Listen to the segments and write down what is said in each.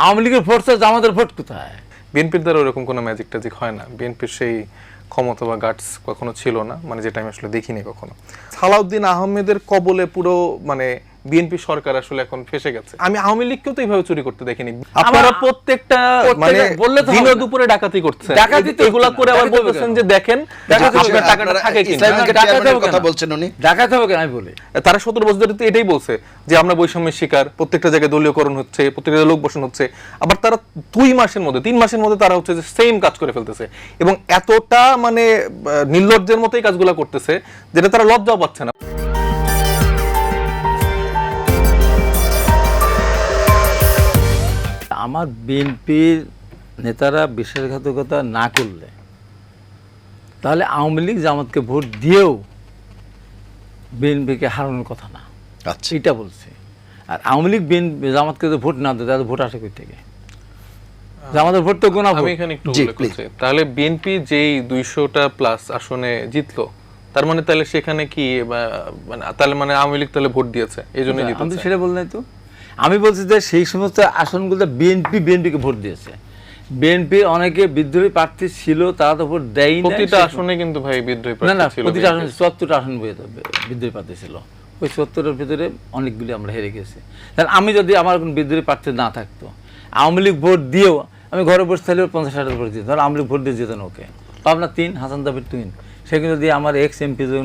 আওয়ামী লীগের ভোট জামাতের ভোট কোথায়? বিএনপির দ্বারা ওরকম কোনো ম্যাজিক ট্যাজিক হয় না। বিএনপির সেই ক্ষমতা বা গাটস কখনো ছিল না, মানে যেটা আমি আসলে দেখিনি কখনো। সালাউদ্দিন আহমেদের কবলে পুরো মানে বিএনপি সরকার আসলে এখন ফেসে গেছে। আমি আওয়ামী লীগকেও তো এইভাবে চুরি করতে দেখিনি। আপনারা প্রত্যেকটা মানে বললে তো দিনে দুপুরে ডাকাতি করছে, ডাকাতি তো এগুলা করে আবার বলতেছেন যে দেখেন আপনার টাকাটা থাকে কিনা। কথা বলছেন উনি, ডাকাতি হবে কেন? আমি বলি তারা 17 বছর ধরে তো এটাই বলছে যে আমরা বৈষম্যের শিকার, প্রত্যেকটা জায়গায় দলীয়করণ হচ্ছে, প্রত্যেকটা লোক বসানো হচ্ছে। আবার তারা 3 মাসের মধ্যে তারা হচ্ছে যে সেম কাজ করে ফেলতেছে এবং এতটা মানে নির্লজ্জের মতোই কাজগুলো করতেছে যেটা তারা লজ্জাও পাচ্ছে না। আমার বিএনপির নেতারা বিশ্বাসঘাতকতা না করলে তাহলে আওয়ামী লীগ জামাতকে ভোট দিয়েও বিএনপিকে হারানোর কথা না। আচ্ছা, এটা বলছে। আর আওয়ামী লীগ জামাতকে যদি ভোট না দেয় তাহলে ভোট আসে কই থেকে? জামাতের ভোট তো গোনা ভোট। আমি এখানে একটু উল্লেখ করছি, তাহলে বিএনপি যেই 200টা প্লাস আসনে জিতলো, তার মানে তাহলে সেখানে কি মানে তাহলে মানে আওয়ামী লীগ তাহলে ভোট দিয়েছে এই জন্য জিতেছে? আমি সেটা বললাই তো। আমি বলছি যে সেই সমস্ত আসনগুলো বিএনপিকে ভোট দিয়েছে। বিএনপি অনেকে বিদ্রোহী প্রার্থী ছিল, তারা তো ভোট দেয়নি। প্রতিটা আসনে কিন্তু ভাই বিদ্রোহী না না, প্রার্থী ছিল। প্রতিটা আসনে 74টা আসন বিদ্রোহী প্রার্থী ছিল। ওই 74-এর ভিতরে অনেকগুলি আমরা হেরে গেছি। তাহলে আমি যদি আমার কোনো বিদ্রোহী প্রার্থী না থাকতো, আওয়ামী লীগ ভোট দিয়েও আমি ঘরে বসে থাকলেও 50-60 ভোট দিত, তাহলে আওয়ামী লীগ ভোট দিয়ে যেতেন ওকে। পাবনা 3 হাসান দাবির 3, সেখানে যদি আমার এক্স এমপি যদি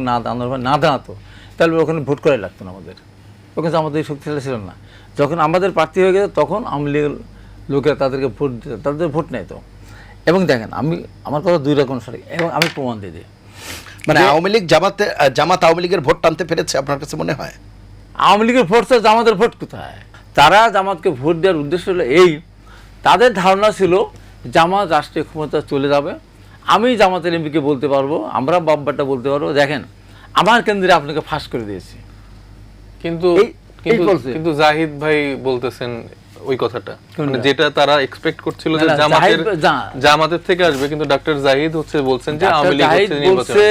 না দাঁড়াতো তাহলে ওখানে ভোট করাই লাগতো না আমাদের। ওখানে আমাদের শক্তিশালী ছিল না। যখন আমাদের প্রার্থী হয়ে গেছে তখন আওয়ামী লীগের লোকেরা তাদেরকে ভোট দিত, তাদের ভোট নেই তো। এবং দেখেন আমার কথা 2 রকম সঠিক এবং আমি প্রমাণ দিয়ে দিই। মানে আওয়ামী লীগ জামাত আওয়ামী লীগের ভোট টানতে পেরেছে আপনার কাছে মনে হয়? আওয়ামী লীগের ভোট জামাতের ভোট কোথায়? তারা জামাতকে ভোট দেওয়ার উদ্দেশ্য হলো এই, তাদের ধারণা ছিল জামাত রাষ্ট্রীয় ক্ষমতা চলে যাবে, আমি জামাতের এমপিকে বলতে পারবো, আমরা বাব্বাটা বলতে পারবো, দেখেন আমার কেন্দ্রে আপনাকে ফাঁস করে দিয়েছি। কিন্তু জাহিদ ভাই বলতেছেন ওই কথাটা, মানে যেটা তারা এক্সপেক্ট করছিল যে জামাতের থেকে আসবে, কিন্তু ডক্টর জাহিদ বলছেন যে আওয়ামী লীগ বলছে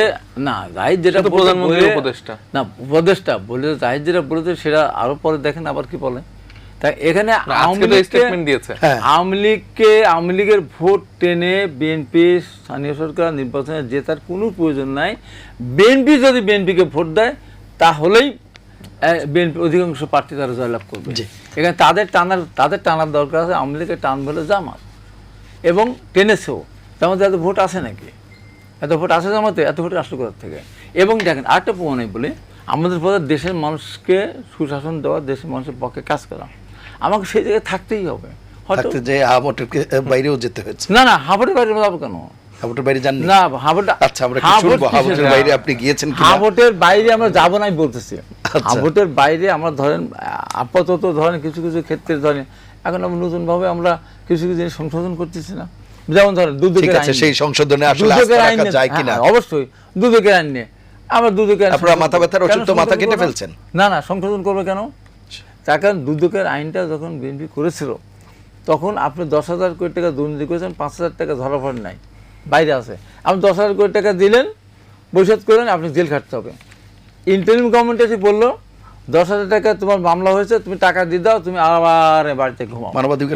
না। জাহিদ যেটা প্রধানমন্ত্রীর উপদেষ্টা না, উপদেষ্টা বলে জাহিদ যেটা বলেছে সেটা আরো পরে দেখেন আবার কি বলে। তাই এখানে আওয়ামী লীগের ভোট টেনে বিএনপি স্থানীয় সরকার নির্বাচনে জেতার কোনো প্রয়োজন নাই। বিএনপিকে ভোট দেয় তাহলেই বিএনপি অধিকাংশ প্রার্থী তারা জয়লাভ করবে। এখানে তাদের টানার দরকার আছে। আওয়ামী লীগের টান বলে জামাত এবং টেনেছেও। জামাতে এত ভোট আসে নাকি? এত ভোট আসে জামাতে? এত ভোট আসলে কোথা থেকে? এবং দেখেন আরেকটা প্রমাণ বলে, আমাদের পথে দেশের মানুষকে সুশাসন দেওয়া, দেশের মানুষের পক্ষে কাজ করা, আমাকে সেই জায়গায় থাকতেই হবে। হয়তো যে হাবটের বাইরেও যেতে হয়েছে। না হাবটের বাইরে যাবো কেন? হাবটের বাইরে যান না, আচ্ছা আমরা কি শুনবো হাবটের বাইরে আপনি গিয়েছেন কিনা? হাবটের বাইরে আমরা যাব না, আমি বলতেছি। হাবটের বাইরে আমরা ধরেন আপাতত ধরেন কিছু কিছু ক্ষেত্রে ধরেন এখন আমরা নতুন ভাবে আমরা কিছু কিছু জিনিস সংশোধন করতেছি না। যেমন ধরেন দুদকের আইন, সেই সংশোধনে আসলে আস্থা রাখা যায় কিনা? অবশ্যই দুদকের আইন নিয়ে আমরা আপনারা মাথা ব্যথার ওষুধ তো মাথা কেটে ফেলছেন। না সংশোধন করবে কেন? তার কারণ দুদকের আইনটা যখন বিএনপি করেছিল তখন আপনি 10,000 কোটি টাকা দুর্নীতি করেছেন, 5,000 টাকা ধরা পড়ে নাই, বাইরে আছে। আপনি 10,000 কোটি টাকা দিলেন, পরিশোধ করলেন, আপনি জেল খাটতে হবে। ইন্টারিম গভর্নমেন্ট এসে বললো 10,000 টাকা তোমার মামলা হয়েছে, তুমি টাকা দিয়ে দাও, তুমি আবার বাড়িতে ঘুমাও।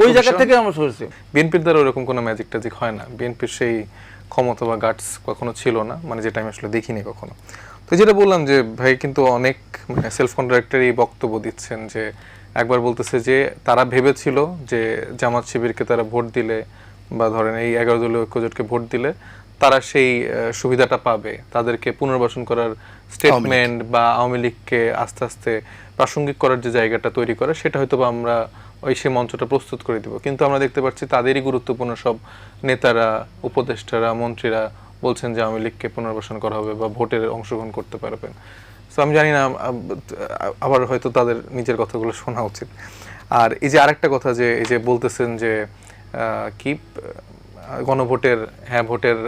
ওই জায়গা থেকে আমরা সরছি। বিএনপির দ্বারা ওরকম কোনো ম্যাজিক ট্যাজিক হয় না। বিএনপির সেই ক্ষমতা বা গাটস কখনো ছিল না, মানে যেটা আমি আসলে দেখিনি কখনো। তো যেটা বললাম যে ভাই কিন্তু অনেক মানে সেলফ কন্ট্রাক্টরি বক্তব্য দিচ্ছেন, যে একবার বলতেছে যে তারা ভেবেছিল যে জামাত শিবিরকে তারা ভোট দিলে বা ধরেন এই 11 দলীয় ঐক্যজোটকে ভোট দিলে তারা সেই সুবিধাটা পাবে, তাদেরকে পুনর্বাসন করার স্টেটমেন্ট বা আওয়ামী লীগকে আস্তে আস্তে প্রাসঙ্গিক করার যে জায়গাটা তৈরি করে সেটা হয়তো বা আমরা সেই মঞ্চটা প্রস্তুত করে দিব। কিন্তু আমরা দেখতে পাচ্ছি তাদেরই গুরুত্বপূর্ণ সব নেতারা, উপদেষ্টারা, মন্ত্রীরা বলছেন যে আওয়ামী লীগকে পুনর্বাসন করা হবে বা ভোটের অংশগ্রহণ করতে পারবেন। তো আমি জানি না, আবার হয়তো তাদের নিজের কথাগুলো শোনা উচিত। আর এই যে আরেকটা কথা, যে এই যে বলতেছেন যে কি গণভোটের ভোটের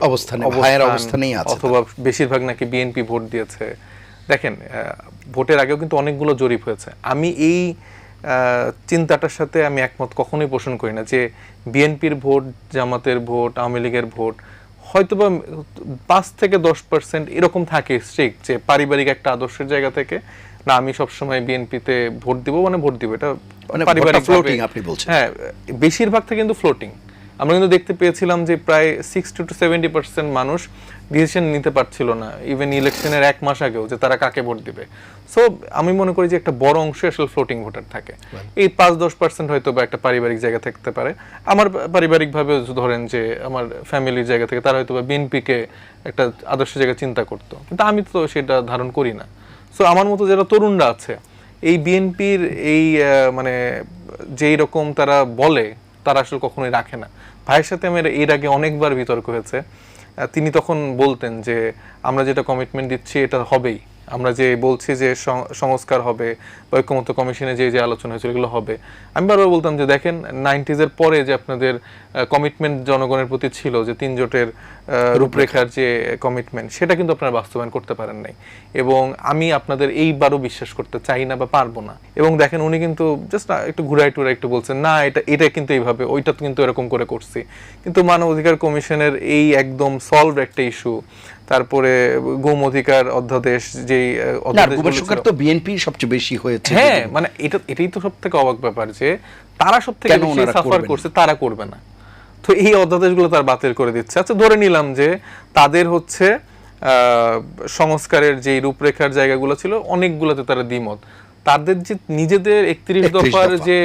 অবস্থানেই আছে, অথবা বেশিরভাগ নাকি বিএনপি ভোট দিয়েছে। দেখেন ভোটের আগেও কিন্তু অনেকগুলো জরিপ হয়েছে। আমি এই চিন্তাটার সাথে আমি একমত কখনোই পোষণ করি না যে বিএনপির ভোট, জামাতের ভোট, আওয়ামী লীগের ভোট হয়তোবা 5 থেকে 10% এরকম থাকে স্ট্রিক্ট, যে পারিবারিক একটা আদর্শের জায়গা থেকে না আমি সবসময় বিএনপিতে ভোট দিব, মানে ভোট দিব, এটা মানে পারিবারিক ফ্লোটিং আপনি বলছেন? হ্যাঁ, বেশিরভাগটা কিন্তু ফ্লোটিং। আমরা কিন্তু দেখতে পেয়েছিলাম যে প্রায় 60 to 70% মানুষ ডিসিশন নিতে পারছিল না ইভেন ইলেকশনের 1 মাস আগেও যে তারা কাকে ভোট দিবে। সো আমি মনে করি যে একটা বড় অংশ আসলে ফ্লোটিং ভোটার থাকে। এই 5-10% হয়তো বা একটা পারিবারিক জায়গা থাকতে পারে। আমার পারিবারিকভাবে ধরেন যে আমার ফ্যামিলির জায়গা থেকে তারা হয়তো বা বিএনপিকে একটা আদর্শ জায়গা চিন্তা করতো, কিন্তু আমি তো সেটা ধারণ করি না। সো আমার মতো যারা তরুণরা আছে এই বিএনপির এই মানে যেই রকম তারা বলে তারা আসলে কখনোই রাখে না। ভাইয়ের সাথে আমার এর আগে অনেকবার বিতর্ক হয়েছে। তিনি তখন বলতেন যে আমরা যেটা কমিটমেন্ট দিচ্ছি এটা হবেই, আমরা যে বলছি যে সংস্কার হবে বা ঐক্যমত্য কমিশনে যে যে আলোচনা হয়েছিল এগুলো হবে। আমি বারবার বলতাম যে দেখেন 90s এর পরে যে আপনাদের কমিটমেন্ট জনগণের প্রতি ছিল যে 3 জোটের রূপরেখার যে কমিটমেন্ট, সেটা কিন্তু আপনারা বাস্তবায়ন করতে পারেন নাই, এবং আমি আপনাদের এইবারও বিশ্বাস করতে চাই না বা পারবো না। এবং দেখেন উনি কিন্তু জাস্ট একটু ঘুরাই টুরাই একটু বলছেন না এটা কিন্তু এইভাবে, ওইটা কিন্তু এরকম করে করছি। কিন্তু মানব অধিকার কমিশনের এই একদম সলভ একটা ইস্যু, তারপরে গুম অধিকার অধ্যাদেশ যেই অধ্যাদেশগুলো তো বিএনপি সবচেয়ে বেশি হয়েছে। হ্যাঁ, মানে এটাই তো সবথেকে অবাক ব্যাপার যে তারা সবথেকে বেশি সাফার করছে, তারা করবে না। তো এই অধ্যাদেশগুলো তার বাতিল করে দিচ্ছে। আচ্ছা ধরে নিলাম যে তাদের হচ্ছে সংস্কারের যে রূপরেখার জায়গাগুলো ছিল অনেকগুলোতে তারা দ্বিমত, তাদের যে নিজেদের 31 দফার যে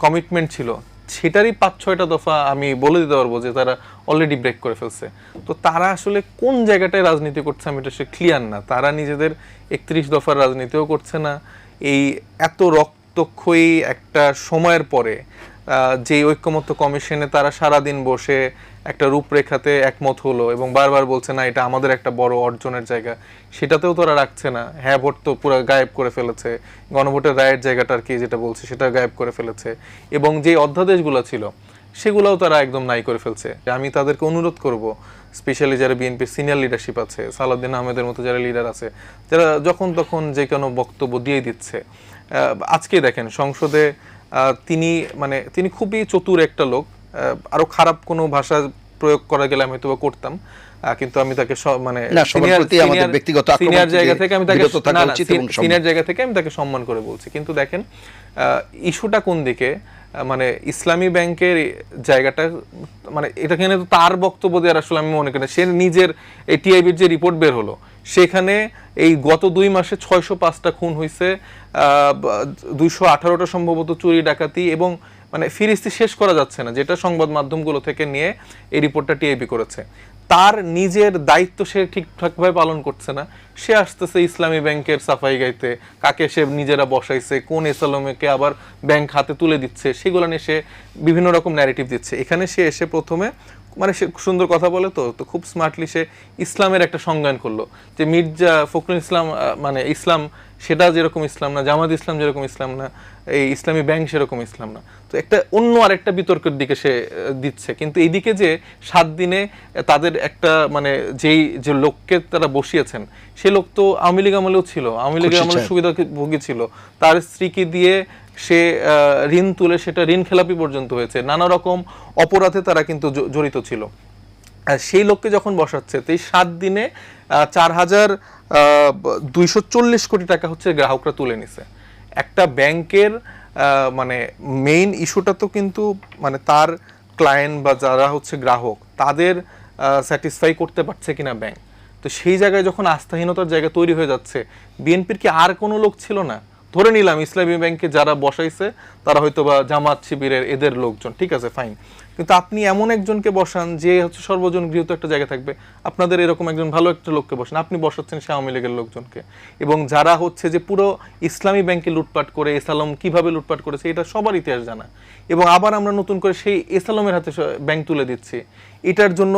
কমিটমেন্ট ছিল সেটারই 5-6টা দফা আমি বলে দিতে পারবো যে তারা অলরেডি ব্রেক করে ফেলছে। তো তারা আসলে কোন জায়গাটায় রাজনীতি করছে আমি এটা সে ক্লিয়ার না। তারা নিজেদের 31 দফার রাজনীতিও করছে না। এই এত রক্তক্ষয়ী একটা সময়ের পরে যে ঐক্যমত্য কমিশনে তারা সারাদিন বসে একটা রূপরেখাতে একমত হলো এবং বারবার বলছে না এটা আমাদের একটা বড় অর্জনের জায়গা, সেটাতেও তারা রাখছে না। হ্যাঁ ভোট তো পুরো গায়েব করে ফেলেছে, গণভোটের রায়ের জায়গাটা আর কি যেটা বলছে সেটা গায়েব করে ফেলেছে, এবং যে অধ্যাদেশগুলো ছিল সেগুলোও তারা একদম নাই করে ফেলছে। আমি তাদেরকে অনুরোধ করব, স্পেশালি যারা বিএনপির সিনিয়র লিডারশিপ আছে, সালাউদ্দিন আহমেদের মতো যারা লিডার আছে, যারা যখন তখন যে কোনো বক্তব্য দিয়ে দিচ্ছে। আজকে দেখেন সংসদে তিনি খুবই চতুর একটা লোক, আরো খারাপ কোনো ভাষা প্রয়োগ করা গেলে আমি হয়তো করতাম, কিন্তু আমি তাকে সিনিয়র জায়গা থেকে আমি তাকে সম্মান করে বলছি। কিন্তু দেখেন ইস্যুটা কোন দিকে, মানে ইসলামী ব্যাংকের জায়গাটা, মানে এটাখানে তো তার বক্তব্য দেওয়ার আসলে আমি মনে করি সে নিজের এই টিআইবির যে রিপোর্ট বের হলো সেখানে এই গত 2 মাসে 605টা খুন হয়েছে, 218টা সম্ভবত চুরি ডাকাতি, এবং মানে ফিরিস্তি শেষ করা যাচ্ছে না, যেটা সংবাদ মাধ্যমগুলো থেকে নিয়ে এই রিপোর্টটা টিআইবি করেছে। তার নিজের দায়িত্ব সে ঠিকঠাকভাবে পালন করছে না, সে আসতেছে ইসলামী ব্যাংকের সাফাই গাইতে, কাকে সে নিজেরা বসাইছে, কোন এসালমকে আবার ব্যাংক হাতে তুলে দিচ্ছে, সেগুলো নিয়ে সে বিভিন্ন রকম ন্যারেটিভ দিচ্ছে। এখানে সে এসে প্রথমে মানে সে সুন্দর কথা বলে, তো খুব স্মার্টলি সে ইসলামের একটা সংজ্ঞান করলো যে মির্জা ফখরুল ইসলাম মানে ইসলাম সেটা যেরকম ইসলাম না, জামাত ইসলাম যেরকম ইসলাম না, এই ইসলামী ব্যাংক সেরকম ইসলাম না। তো একটা অন্য আরেকটা বিতর্কের দিকে সে দিচ্ছে। কিন্তু এইদিকে যে 7 দিনে তাদের একটা মানে যে লোককে তারা বসিয়েছেন সে লোক তো আওয়ামী লীগ আমলেও ছিল, আওয়ামী লীগের আমলে সুবিধাভোগী ছিল, তার স্ত্রীকে দিয়ে সে ঋণ তুলে সেটা ঋণ খেলাপি পর্যন্ত হয়েছে, নানা রকম অপরাধে তারা কিন্তু জড়িত ছিল। সেই লোককে যখন বসাচ্ছে তো এই 7 দিনে 4,240 কোটি টাকা হচ্ছে গ্রাহকরা তুলে নিছে। একটা ব্যাংকের মানে মেইন ইস্যুটা তো কিন্তু মানে তার ক্লায়েন্ট বা যারা হচ্ছে গ্রাহক তাদের স্যাটিসফাই করতে পারছে কিনা ব্যাংক। তো সেই জায়গায় যখন আস্থাহীনতার জায়গা তৈরি হয়ে যাচ্ছে, বিএনপির কি আর কোনো লোক ছিল না? ধরে নিলাম ইসলামী ব্যাংকে যারা বসাইছে তারা হয়তো বা জামাত শিবিরের এদের লোকজন, ঠিক আছে ফাইন, কিন্তু আপনি এমন একজনকে বসান যে হচ্ছে সর্বজন গৃহীত একটা জায়গা থাকবে, আপনাদের এরকম একজন ভালো একটা লোককে বসান, আপনি বসাচ্ছেন সে আওয়ামী লীগের লোকজনকে, এবং যারা হচ্ছে যে পুরো ইসলামী ব্যাংকে লুটপাট করে এসালম কিভাবে লুটপাট করেছে এটা সবার ইতিহাস জানা, এবং আবার আমরা নতুন করে সেই এসালমের হাতে ব্যাংক তুলে দিচ্ছি। এটার জন্য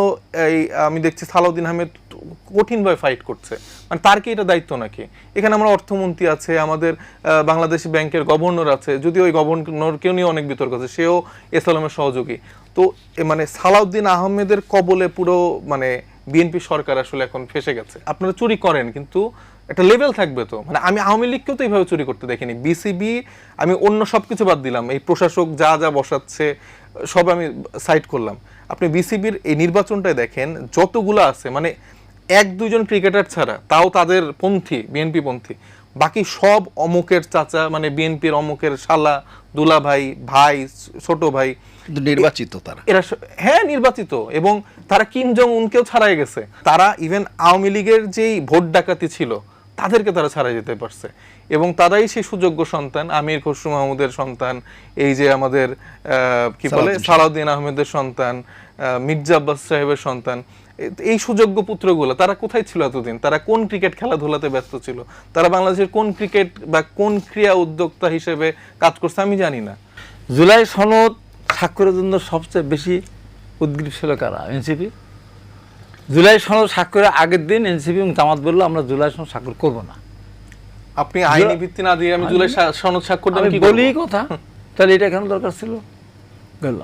আমি দেখছি সালাউদ্দিন আহমেদ কঠিনভাবে ফাইট করছে, মানে তার কি এটা দায়িত্ব নাকি? এখানে আমরা অর্থমন্ত্রী আছে, আমাদের বাংলাদেশ ব্যাংকের গভর্নর আছে, যদিও ওই গভর্নরকেও নিয়ে অনেক বিতর্ক আছে, সেও এসালমের সহযোগী। তো মানে সালাউদ্দিন আহমেদের কবলে পুরো মানে বিএনপি সরকার আসলে এখন ফেসে গেছে। আপনারা চুরি করেন কিন্তু একটা লেভেল থাকবে তো, মানে আমি আওয়ামী লীগকেও তো এইভাবে চুরি করতে দেখিনি। বিসিবি আমি অন্য সবকিছু বাদ দিলাম, এই প্রশাসক যা যা বসাচ্ছে সব আমি সাইড করলাম, আপনি বিসিবির এই নির্বাচনটাই দেখেন যতগুলো আছে, মানে 1-2 জন ক্রিকেটার ছাড়া, তাও তাদের পন্থী বিএনপি পন্থী, বাকি সব অমুকের চাচা, মানে বিএনপির অমুকের শালা, দুলা ভাই, ভাই, ছোট ভাই, কিন্তু নির্বাচিত তারা। এরা হ্যাঁ নির্বাচিত, এবং তারা কিম জং উনকেও ছাড়াই গেছে। তারা ইভেন আওয়ামী লীগের যেই ভোট ডাকাতি ছিল তাদেরকে তারা ছাড়াই যেতে পারছে, এবং তারাই সেই সুযোগ্য সন্তান, আমির খসরু মাহমুদের সন্তান, এই যে আমাদের কি বলে সালাউদ্দিন আহমেদের সন্তান, মির্জা আব্বাস সাহেবের সন্তান। এই সুযোগ্য পুত্রগুলো তারা কোথায় ছিল এতদিন? তারা কোন ক্রিকেট খেলাধুলাতে ব্যস্ত ছিল? তারা বাংলাদেশের কোন ক্রিকেট বা কোন ক্রীড়া উদ্যোক্তা হিসেবে কাজ করছে আমি জানি না। জুলাই সনদ স্বাক্ষরের জন্য সবচেয়ে বেশি উদ্গ্রীব ছিল কারা? এনসিপি। জুলাই সনদ স্বাক্ষরের আগের দিন এনসিপি এবং জামাত বললো আমরা জুলাই সনদ স্বাক্ষর করব না। আপনি আইনি ভিত্তি না দিয়ে আমি জুলাই সনদ স্বাক্ষর দেব আমি কি বলি করব? কথা, তাহলে এটা কেন দরকার ছিল? গেল।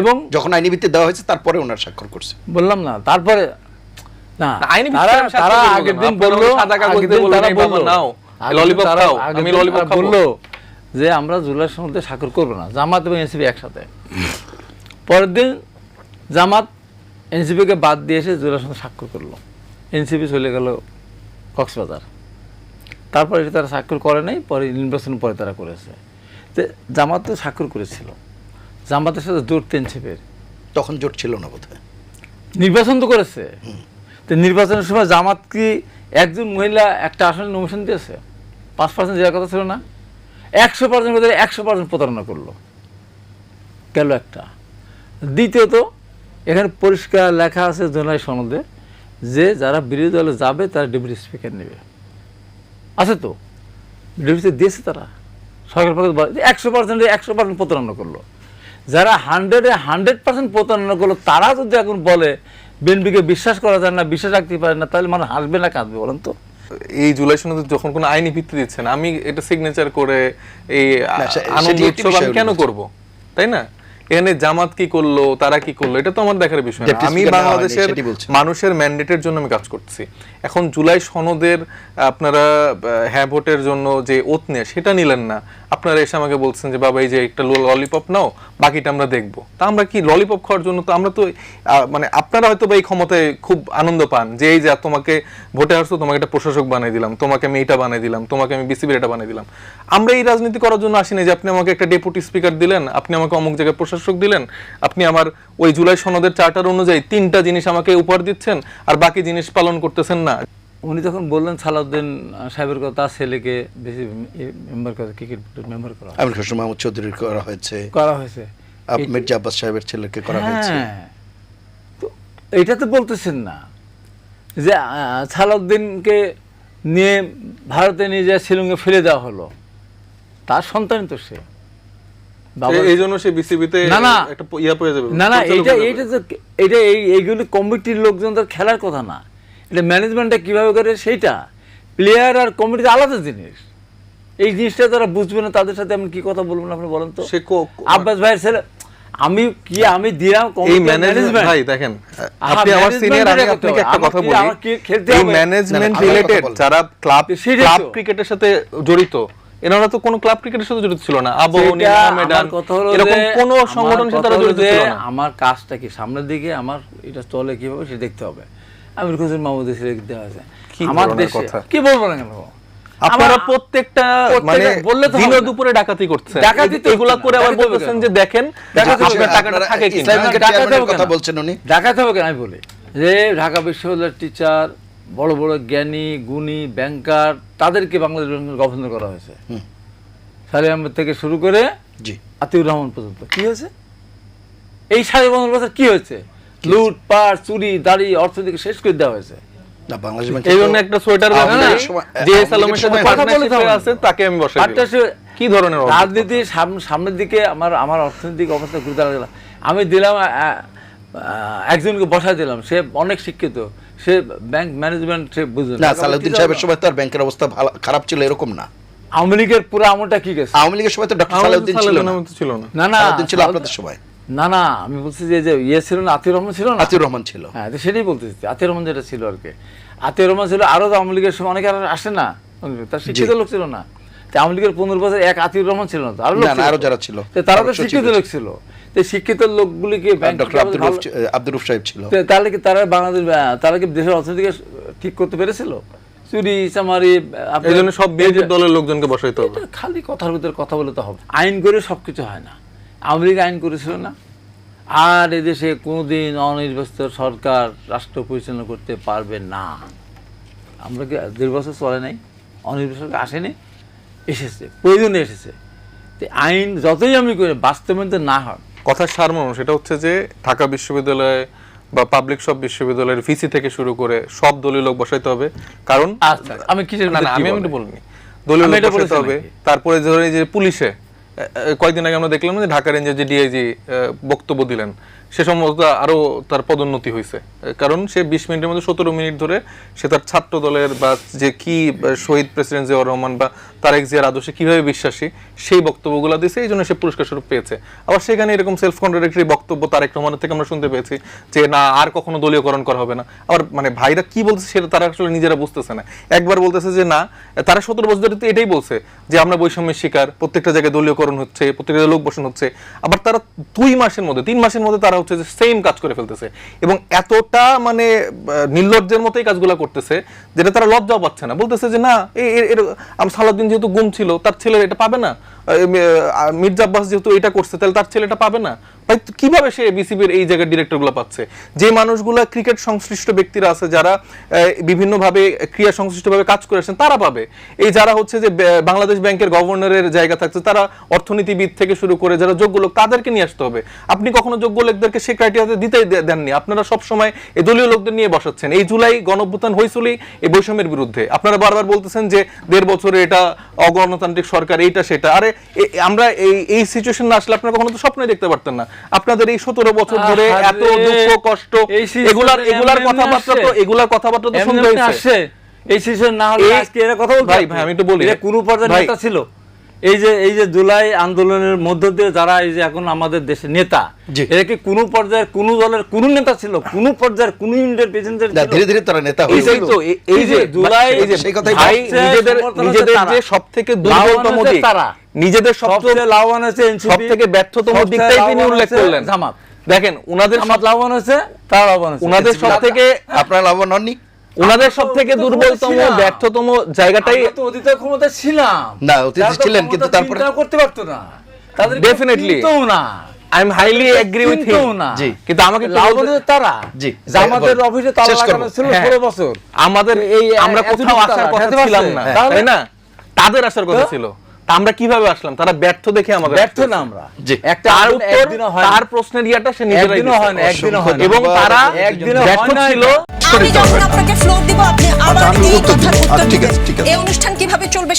এবং যখন আইনি ভিত্তি দেওয়া হয়েছে তারপরে ওনার স্বাক্ষর করছে। বললাম না, তারপরে না, আইনি তারা ভিত্তিতে আমি স্বাক্ষর তারা করব আগের না। দিন আপনারা বললো, সাদা কাগজ আগের দিয়ে দিন বললেন, তারা এই বাবা বললো, নাও, আগের ললিপপ দিন খাও, আগের আমি দিন ললিপপ তারা খাবো। বললো যে আমরা জুলাই সনদে স্বাক্ষর করব না, জামাত এবং এনসিপি একসাথে। পরের দিন জামাত এনসিপিকে বাদ দিয়ে এসে জুলাই সনদে স্বাক্ষর করলো, এনসিপি চলে গেল কক্সবাজার। তারপরে এটা তারা স্বাক্ষর করে নাই, পরে নির্বাচনের পরে তারা করেছে। তো জামাত তো স্বাক্ষর করেছিল, জামাতের সাথে জোট এনসিপির, তখন জোট ছিল না বোধহয়। নির্বাচন তো করেছে। তো নির্বাচনের সময় জামাত কি একজন মহিলা একটা আসনে নমিশন দিয়েছে? 5% দেওয়ার কথা ছিল না? 100% করে 100% প্রতারণা করলো, গেল একটা। দ্বিতীয়ত এখানে পরিষ্কার লেখা আছে জুলাই সনদে যে যারা বিরোধী দলে যাবে তারা ডেপুটি স্পিকার নেবে, আছে তো, ডেপুটি দিয়েছে তারা। সরকার পক্ষে 100% প্রতারণা করলো। যারা 100% প্রতারণা করলো তারা যদি এখন বলে বিএনপিকে বিশ্বাস করা যায় না, বিশ্বাস রাখতে পারে না, তাহলে মানুষ হাসবে না কাঁদবে বলেন তো? এই জুলাই সনদে যখন কোনো আইনি ভিত্তি দিচ্ছেন, আমি এটা সিগনেচার করে এই আনন্দ সেটি একটি উৎসব আমি বিষয় কেন উল্লেখ। করব? তাই না? এখানে জামাত কি করলো, তারা কি করলো, এটা তো আমার দেখার বিষয় না। Deputy আমি Speaker না হয়নি, বাংলাদেশের সেটি বলছি। মানুষের ম্যান্ডেটের জন্য আমি কাজ করছি। এখন জুলাই সনদের আপনারা হ্যাঁ ভোটের জন্য যে ওত নেয় সেটা নিলেন না, আপনারা এসে আমাকে বলছেন যে বাবা এই যে একটা ললিপপ নাও, বাকিটা আমরা দেখবো। তা আমরা কি ললিপপ খাওয়ার জন্য? তো আমরা তো মানে আপনারা হয়তো বা এই ক্ষমতায় খুব আনন্দ পান যে এই যে তোমাকে ভোটে আসছো, তোমাকে একটা প্রশাসক বানিয়ে দিলাম, তোমাকে আমি এইটা বানিয়ে দিলাম, তোমাকে আমি বিসিবির এটা বানিয়ে দিলাম। আমরা এই রাজনীতি করার জন্য আসিনি যে আপনি আমাকে একটা ডেপুটি স্পিকার দিলেন, আপনি আমাকে অমুক জায়গায় প্রশাসক দিলেন, আপনি আমার ওই জুলাই সনদের চার্টার অনুযায়ী 3টা জিনিস আমাকে উপহার দিচ্ছেন আর বাকি জিনিস পালন করতেছেন না। উনি তখন বললেন সালাউদ্দিন সাহেবের কথা, তার ছেলেকে বেশি মেম্বার করা, ক্রিকেট বোর্ডের মেম্বার করা আমির খসরু মাহমুদ চৌধুরীর করা হয়েছে, হয়েছে। মির্জা আব্বাস সাহেবের ছেলেকে করা হয়েছে। হ্যাঁ, তো এটা তো বলতেছেন না যে সালাউদ্দিনকে নিয়ে ভারতে নিয়ে যায় শিলংয়ে ফেলে দেওয়া হলো, তার সন্তান তো সে। এই জন্য সে বিসিবিতে না, না। একটা ইয়া পেয়ে যাবে। না না, পরিচালক হয়ে যাবে। এটা এইগুলো কমিটির লোকজন তো খেলার কথা না, এটা ম্যানেজমেন্টটা কিভাবে করে সেইটা। প্লেয়ার আর কমিটি আলাদা জিনিস, এই জিনিসটা তারা বুঝবে না, তাদের সাথে আমি কি কথা বলবো না আপনি বলেন তো? সে আব্বাস ভাইয়ের ছেলে আমি দিলাম এই ম্যানেজমেন্ট। ভাই দেখেন, আপনি আমার সিনিয়র, আমি আপনাকে একটা কথা বলি, এই ম্যানেজমেন্ট রিলেটেড যারা ক্লাব ক্রিকেটের সাথে জড়িত, এনারা তো কোনো ক্লাব ক্রিকেটের সাথে জড়িত ছিল না। আবাহনী, মোহামেডান, এরকম কোনো সংগঠনের সাথে তারা জড়িত ছিল না। আমার কাজটা কি সামনের দিকে, আমার এটা চলে কিভাবে সেটা দেখতে হবে। আমির খসরু মাহমুদের ছেলে দেওয়া আছে আমার দেশে, কি বলবো না কেন? আপনারা প্রত্যেকটা মানে বললে তো দিন দুপুরে ডাকাতি করছেন, এগুলা করে আবার বলতেছেন যে দেখেন আপনার টাকাটা থাকে কি না। কথা বলছেন উনি, ডাকাতে হবে কেন? আমি বলি যে ঢাকা বিশ্ববিদ্যালয়ের টিচার, বড় বড় জ্ঞানী গুণী ব্যাংকার, তাদেরকে বাংলাদেশ গভর্নর করা হয়েছে। সালেহ আহমেদ থেকে শুরু করে আতিউর রহমান পর্যন্ত। কি হয়েছে এই 15.5 বছর? কি হয়েছে? লুটপাট, চুরি, দাড়ি, অর্থনীতি শেষ করে দেওয়া হয়েছে। এই জন্য একটা সোয়েটার যে সালামের সাথে পার্টনারশিপে আছে তাকে আমি বসাই দিলাম। কি ধরনের রাজনীতি সামনের দিকে আমার অর্থনৈতিক অবস্থা ঘুরে দাঁড়াল। আমি দিলাম একজনকে বসাই দিলাম, সে অনেক শিক্ষিত, সে ব্যাংক ম্যানেজমেন্ট সে বুঝবে না। সালাউদ্দিন সাহেবের সময় তো আর ব্যাংকের অবস্থা ভালো খারাপ ছিল এরকম না। আওয়ামী লীগের পুরো আমলটা কি গেছে? আওয়ামী লীগের সময় তো ডক্টর সালাউদ্দিন ছিল না। না না, সালাউদ্দিন ছিল আপনাদের সময়। না না, আমি বলছি যে ইয়ে ছিল না, আতিউর রহমান ছিল না। আতিউর রহমান ছিল, হ্যাঁ, সেটাই বলতেছি, আতিউর রহমান যেটা ছিল আর কি। আতিউর রহমান ছিল, আরো আওয়ামী লীগের সময় অনেকে আসে না, তার শিক্ষিত লোক ছিল না। আওয়ামী লীগের 15 বছর এক আতিউর রহমান ছিল না, আরো যারা ছিল তারা তো শিক্ষিত লোক ছিল। শিক্ষিত লোকগুলিকে ডক্টর আব্দুর রউফ সাহেব ছিল, তাহলে কি তারা বাংলাদেশ, তারা কি দেশের অর্থনীতিকে ঠিক করতে পেরেছিল? চুরি চামারি এই জন্য সব বিএনপি দলের লোকজনকে বসাইতে হবে। এটা খালি কথার ভিতরে কথা বলে তো হবে, আইন করে সবকিছু হয় না। আওয়ামী লীগ আইন করেছিল না, আর এদেশে কোনোদিন অনির্বাচিত সরকার রাষ্ট্র পরিচালনা করতে পারবে না। আমরা কি 1.5 বছর চলে নাই, অনির্বাচিত সরকার আসেনি, এসেছে, প্রয়োজনে এসেছে। তো আইন যতই আমি করি বাস্তবায়িত না হয়, কথার সারমর্ম সেটা হচ্ছে যে ঢাকা বিশ্ববিদ্যালয় বা পাবলিক সব বিশ্ববিদ্যালয়ের ভিসি থেকে শুরু করে সব দলীয় লোক বসাইতে হবে। কারণ আচ্ছা আমি কিসের না না, আমি একটু বলিনি, দলীয় আমি লোক এটা বসাইতে বলেছি হবে। নাকি? তারপরে ধরে যে পুলিশে কয়েকদিন আগে আমরা দেখলাম যে ঢাকা রেঞ্জের যে ডিআইজি বক্তব্য দিলেন, সে সম্ভবত আরো তার পদোন্নতি হয়েছে, কারণ সে 20 মিনিটের মধ্যে 17 মিনিট ধরে সে তার ছাত্র দলের বা যে কি শহীদ প্রেসিডেন্ট জিয়াউর রহমান বা তারেক জিয়ার আদর্শে কিভাবে বিশ্বাসী সেই বক্তব্যগুলো দিয়েছে, এই জন্য সে পুরস্কার স্বরূপ পেয়েছে। আবার সেখানে এরকম সেলফ কন্ট্রাডিক্টরি বক্তব্য তারেক রহমানের থেকে আমরা শুনতে পেয়েছি যে না আর কখনো দলীয়করণ করা হবে না। আবার মানে ভাইরা কি বলছে সেটা তারা আসলে নিজেরা বুঝতেছে না। একবার বলতেছে যে না, তারা 17 বছর ধরে তো এটাই বলছে যে আমরা বৈষম্যের শিকার, প্রত্যেকটা জায়গায় দলীয়করণ হচ্ছে, প্রত্যেকটা লোক বসন হচ্ছে। আবার তারা 2 মাসের মধ্যে 3 মাসের মধ্যে তারা হচ্ছে যে সেম কাজ করে ফেলতেছে এবং এতটা মানে নির্লজ্জের মতোই কাজগুলো করতেছে যেটা তারা লজ্জাও পাচ্ছে না। বলতেছে যে না সালাউদ্দিন যেহেতু গুম ছিল তার ছেলে এটা পাবে না, মির্জা আব্বাস যেহেতু এটা করছে তাহলে তার ছেলেটা পাবে না। ভাই কিভাবে সে বিসিবির এই জায়গার ডিরেক্টরগুলো পাচ্ছে? যে মানুষগুলো ক্রিকেট সংশ্লিষ্ট ব্যক্তিরা আছে, যারা বিভিন্নভাবে ক্রিয়া সংশ্লিষ্টভাবে কাজ করে আসছেন, তারা পাবে। এই যারা হচ্ছে যে বাংলাদেশ ব্যাংকের গভর্নরের জায়গা থাকছে, তারা অর্থনীতিবিদ থেকে শুরু করে যারা যোগ্য লোক তাদেরকে নিয়ে আসতে হবে। আপনি কখনো যোগ্য লোকদেরকে সেই ক্রাইটেরিয়াতে দিতেই দেননি। আপনারা সবসময় এই দলীয় লোকদের নিয়ে বসাচ্ছেন। এই জুলাই গণঅভ্যুত্থান হয়েছিলই এই বৈষম্যের বিরুদ্ধে। আপনারা বারবার বলতেছেন যে 1.5 বছরে এটা অগণতান্ত্রিক সরকার, এইটা সেটা। আরে আমরা এই সিচুয়েশন না আসলে আপনারা কখনো তো স্বপ্নই দেখতে পারতেন না। আপনাদের এই 17 বছর ধরে এত দুঃখ কষ্ট, এগুলার কথাবার্তা তো শুনতে হয়েছে। এই সিচুয়েশন না হলে আজকে এরা কথা বলতো? ভাই আমি একটু বলি, এরা কোন পর্যায়ের নেতা ছিল? এই যে জুলাই আন্দোলনের মধ্য দিয়ে যারা এই যে এখন আমাদের দেশের নেতা, এরা কি কোন পর্যায়ের কোন দলের কোন নেতা ছিল? কোন পর্যায়ের কোন ইউনিটের প্রেসিডেন্ট ছিল? ধীরে ধীরে তারা নেতা হয়েছে। এই যে জুলাই, সেই কথাই ভাই নিজেদের যে সবথেকে দুর্বলতম দিক, তারা নিজেদের সবচেয়ে লাভবান হয়েছে এনসিপি, সবথেকে ব্যর্থতম দিকটাই তিনি উল্লেখ করলেন। জামাত, দেখেন উনাদের জামাত লাভবান হয়েছে, তারা লাভবান হয়েছে। উনাদের সবথেকে আপনারা লাভবান হননি। উনাদের সবথেকে দুর্বলতম ব্যর্থতম জায়গাটাই আমরা তো অতীতের ক্ষমতা ছিলাম না, অতীতে ছিলেন, কিন্তু তারপরে চিন্তা করতে পারতো না। তাদের Definitely. চিন্তাও না। I am highly agree with him. জি। কিন্তু আমাকে একটু লাভবান বলতে- হয়েছে তারা। জি। জামাতের বল। অফিসে তালা শেষ করবো। লাগানো ছিল হ্যাঁ। 16 বছর। আমাদের আমরা এতটুকু কোথাও আসার তারা কথা খেতে ছিলাম পারছে? না, তাহলে? তাই না? তাদের আসার কথা তো? ছিল। তা আমরা কিভাবে আসলাম? তারা ব্যর্থ দেখে আমাদের ব্যর্থ আসতে না হয়েছে। আমরা। জি। একটা তার আন্দোলন উত্তর, একদিনও হয় না। তার প্রশ্নের ইয়াটা সে নিজেরাই একদিনও দিছে। হয় না, একদিনও হয় না। এবং তারা একদিনও ব্যর্থ হয় না ছিল। এটা। আমি যখন আপনাকে ফ্লোর দিব আপনি আবার আমি এই উত্তর দিব। কথার উত্তর ঠিক আছে, দিবেন। ঠিক আছে। এই অনুষ্ঠান কিভাবে চলবে